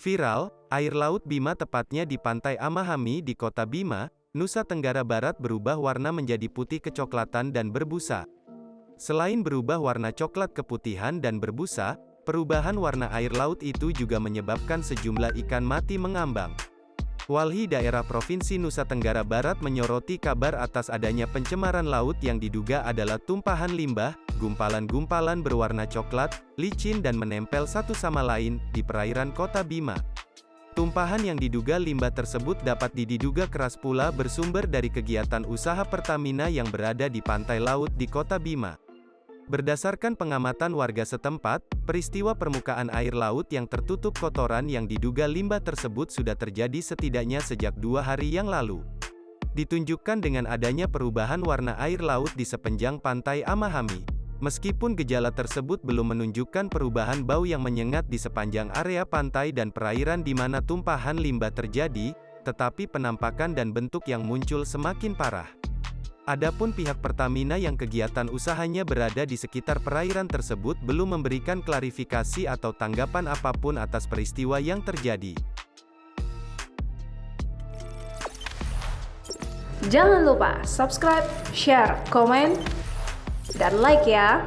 Viral, air laut Bima tepatnya di Pantai Amahami di Kota Bima, Nusa Tenggara Barat berubah warna menjadi putih kecoklatan dan berbusa. Selain berubah warna coklat keputihan dan berbusa, perubahan warna air laut itu juga menyebabkan sejumlah ikan mati mengambang. Walhi Daerah Provinsi Nusa Tenggara Barat menyoroti kabar atas adanya pencemaran laut yang diduga adalah tumpahan limbah, gumpalan-gumpalan berwarna coklat, licin dan menempel satu sama lain, di perairan Kota Bima. Tumpahan yang diduga limbah tersebut dapat diduga keras pula bersumber dari kegiatan usaha Pertamina yang berada di pantai laut di Kota Bima. Berdasarkan pengamatan warga setempat, peristiwa permukaan air laut yang tertutup kotoran yang diduga limbah tersebut sudah terjadi setidaknya sejak 2 hari yang lalu. Ditunjukkan dengan adanya perubahan warna air laut di sepanjang pantai Amahami. Meskipun gejala tersebut belum menunjukkan perubahan bau yang menyengat di sepanjang area pantai dan perairan di mana tumpahan limbah terjadi, tetapi penampakan dan bentuk yang muncul semakin parah. Adapun pihak Pertamina yang kegiatan usahanya berada di sekitar perairan tersebut belum memberikan klarifikasi atau tanggapan apapun atas peristiwa yang terjadi. Jangan lupa subscribe, share, komen, dan like ya!